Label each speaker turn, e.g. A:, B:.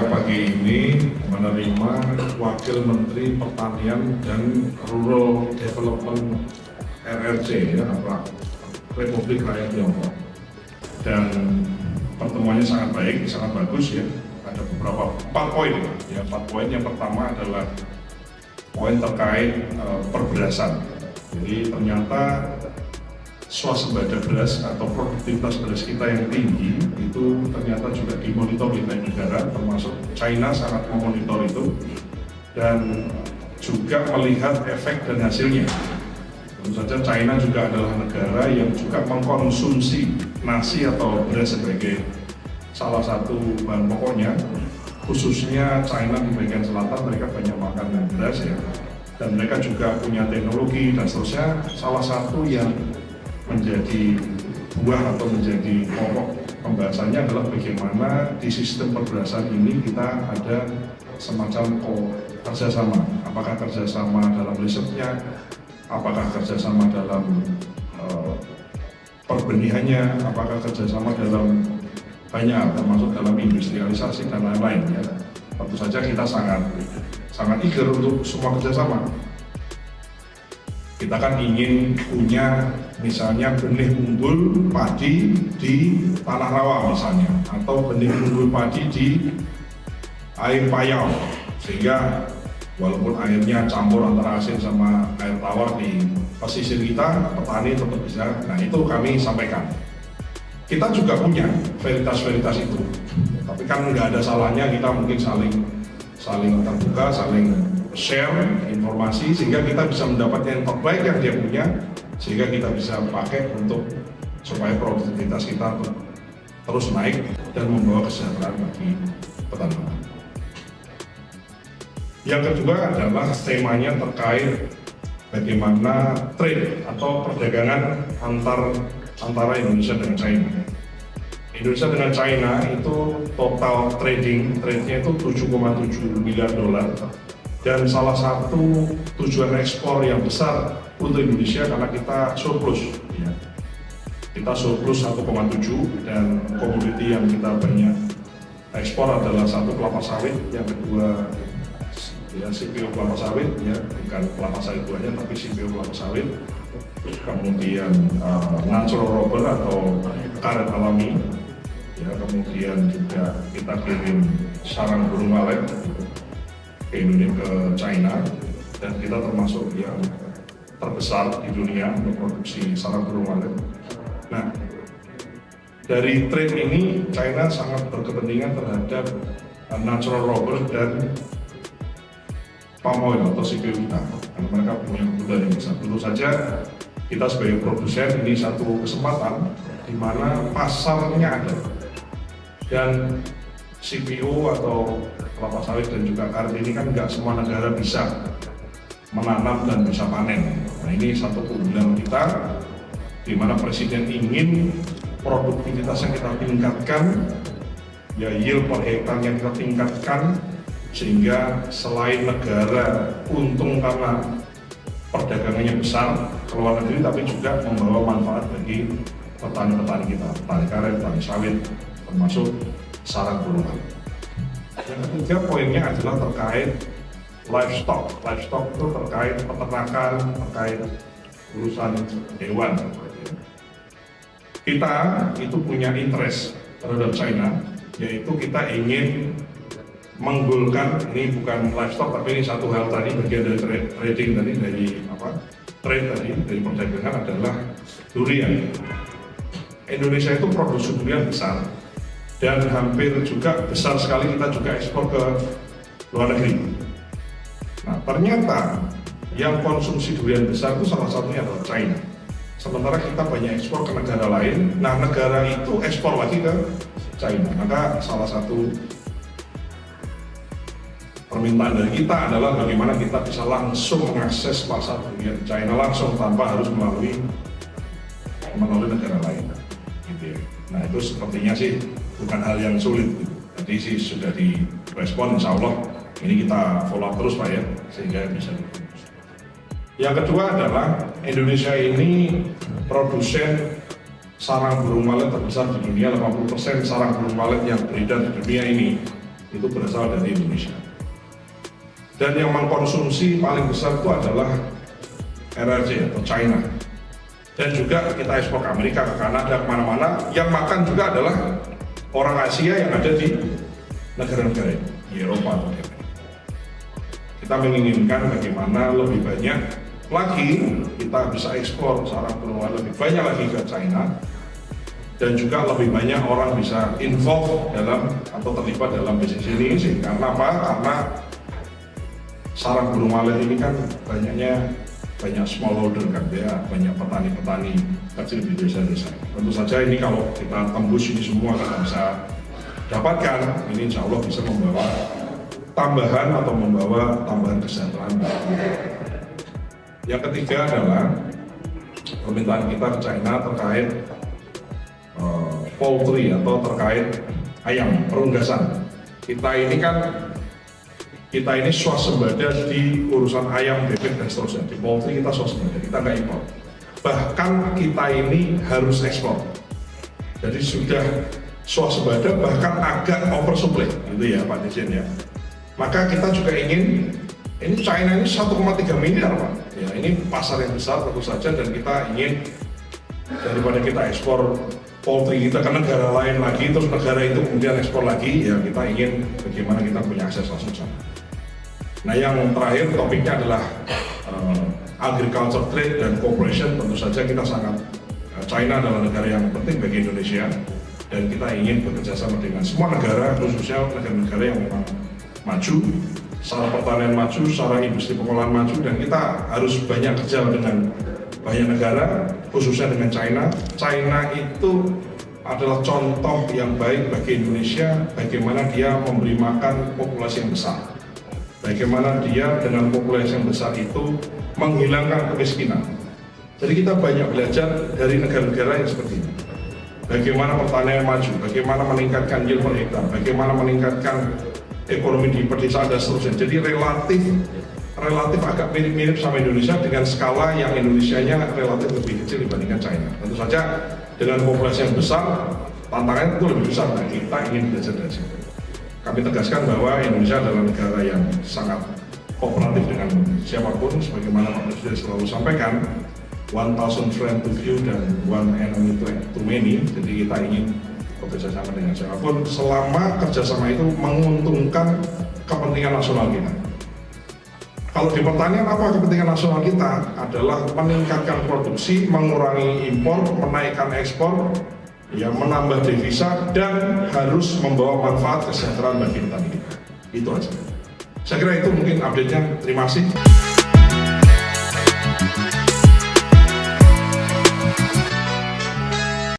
A: Saya pagi ini menerima Wakil Menteri Pertanian dan Rural Development RRC, Republik Rakyat Tiongkok. Dan pertemuannya sangat baik, sangat bagus ya. Ada beberapa 4 poin ya. 4 poin. Yang pertama adalah poin terkait perberasan. Jadi ternyata swasembada beras atau produktivitas beras kita yang tinggi itu ternyata juga dimonitor di banyak negara, termasuk China sangat memonitor itu dan juga melihat efek dan hasilnya. Tentu saja China juga adalah negara yang juga mengkonsumsi nasi atau beras sebagai salah satu bahan pokoknya, khususnya China di bagian selatan mereka banyak makan beras ya, dan mereka juga punya teknologi dan seterusnya. Salah satu yang menjadi buah atau menjadi pokok pembahasannya adalah bagaimana di sistem perberasan ini kita ada semacam kerjasama. Apakah kerjasama dalam risetnya, apakah kerjasama dalam perbenihannya, apakah kerjasama dalam banyak, termasuk dalam industrialisasi dan lain-lain ya. Tentu saja kita sangat eager untuk semua kerjasama. Kita kan ingin punya misalnya benih unggul padi di tanah rawa misalnya, atau benih unggul padi di air payau, sehingga walaupun airnya campur antara asin sama air tawar di pesisir kita, petani tetap bisa. Nah itu kami sampaikan. Kita juga punya varietas-varietas itu, tapi kan nggak ada salahnya kita mungkin saling terbuka, saling share informasi sehingga kita bisa mendapatkan yang terbaik yang dia punya, sehingga kita bisa pakai untuk supaya produktivitas kita terus naik dan membawa kesejahteraan bagi petani. Yang kedua adalah temanya terkait bagaimana trade atau perdagangan antara Indonesia dengan China. Indonesia dengan China itu total trade-nya itu 7,7 miliar dolar. Dan salah satu tujuan ekspor yang besar untuk Indonesia karena kita surplus ya. Kita surplus 1,7 dan komoditi yang kita banyak ekspor adalah satu kelapa sawit, yang kedua ya CPO kelapa sawit ya, bukan kelapa sawit buahnya tapi CPO kelapa sawit, kemudian natural rubber atau karet alami ya, kemudian juga kita kirim sarang burung walet ke Indonesia, ke China, dan kita termasuk yang terbesar di dunia untuk produksi sarang burung walet. Nah, dari trade ini China sangat berkepentingan terhadap natural rubber dan palm oil atau CPO kita, karena mereka punya kebutuhan yang besar. Tentu saja kita sebagai produsen ini satu kesempatan di mana pasarnya ada, dan CPO atau kelapa sawit dan juga karet ini kan nggak semua negara bisa menanam dan bisa panen. Nah ini satu keunggulan kita, di mana Presiden ingin produktivitasnya kita tingkatkan, ya yield per hektarnya kita tingkatkan, sehingga selain negara untung karena perdagangannya besar ke luar negeri, tapi juga membawa manfaat bagi petani-petani kita, petani karet, petani sawit, termasuk sarang burung. Yang ketiga poinnya adalah terkait livestock. Livestock itu terkait peternakan, terkait urusan hewan. Kita itu punya interest terhadap China, yaitu kita ingin menggolkan, ini bukan livestock tapi ini satu hal tadi, bagian dari trading tadi, trade tadi, dari perdagangan adalah durian. Indonesia itu produksi durian besar, dan hampir juga besar sekali kita juga ekspor ke luar negeri. Nah ternyata yang konsumsi durian besar itu salah satunya adalah China. Sementara kita banyak ekspor ke negara lain, nah negara itu ekspor lagi ke China. Maka salah satu permintaan dari kita adalah bagaimana kita bisa langsung mengakses pasar durian China langsung tanpa harus melalui negara lain. Gitu. Nah itu sepertinya sih bukan hal yang sulit, jadi sih sudah direspon, insya Allah ini kita follow up terus Pak ya, sehingga bisa. Yang kedua adalah Indonesia ini produsen sarang burung walet terbesar di dunia. 80% sarang burung walet yang beredar di dunia ini itu berasal dari Indonesia. Dan yang mengkonsumsi paling besar itu adalah RRC atau China. Dan juga kita ekspor ke Amerika, ke Kanada, kemana-mana. Yang makan juga adalah orang Asia yang ada di negara-negara ini, di Eropa atau di Amerika. Kita menginginkan bagaimana lebih banyak lagi kita bisa ekspor secara peluang lebih banyak lagi ke China, dan juga lebih banyak orang bisa involve dalam atau terlibat dalam bisnis ini. Karena apa? Karena sarang burung walet ini kan banyak smallholder kan ya, banyak petani-petani kecil di desa-desa. Tentu saja ini kalau kita tembus ini semua kita bisa dapatkan, ini insya Allah bisa membawa tambahan kesejahteraan. Yang ketiga adalah permintaan kita ke China terkait poultry atau terkait ayam perunggasan. Kita ini swasembada di urusan ayam, bebek dan seterusnya. Di poultry kita swasembada, kita nggak impor. Bahkan kita ini harus ekspor. Jadi sudah swasembada, bahkan agak oversupply, gitu ya Pak Dirjen ya. Maka kita juga ingin, ini China ini 1,3 miliar Pak. Ya, ini pasar yang besar tentu saja, dan kita ingin daripada kita ekspor poultry kita ke negara lain lagi, terus negara itu kemudian ekspor lagi, ya kita ingin bagaimana kita punya akses langsung sana. Nah, yang terakhir topiknya adalah agriculture trade dan cooperation. Tentu saja kita sangat, China adalah negara yang penting bagi Indonesia, dan kita ingin bekerja sama dengan semua negara, khususnya negara-negara yang memang maju, secara pertanian maju, secara industri pengolahan maju, dan kita harus banyak kerja dengan banyak negara, khususnya dengan China. China itu adalah contoh yang baik bagi Indonesia, bagaimana dia memberi makan populasi yang besar. Bagaimana dia dengan populasi yang besar itu menghilangkan kemiskinan. Jadi kita banyak belajar dari negara-negara yang seperti ini. Bagaimana pertanian maju, bagaimana meningkatkan yield per hektar, bagaimana meningkatkan ekonomi di pedesaan dan seterusnya. Jadi relatif agak mirip-mirip sama Indonesia, dengan skala yang Indonesianya relatif lebih kecil dibandingkan China. Tentu saja dengan populasi yang besar, tantangannya itu lebih besar. Nah, kita ingin belajar dari situ. Kami tegaskan bahwa Indonesia adalah negara yang sangat kooperatif dengan siapapun, sebagaimana Pak Presiden selalu sampaikan, 1,000 friends to few dan 1 enemy to many. Jadi kita ingin bekerja sama dengan siapapun, selama kerjasama itu menguntungkan kepentingan nasional kita. Kalau di pertanian, apa kepentingan nasional kita? Adalah meningkatkan produksi, mengurangi impor, menaikkan ekspor, ya, menambah devisa, dan harus membawa manfaat kesejahteraan bagi petani kita. Itu aja. Saya kira itu mungkin update-nya. Terima kasih.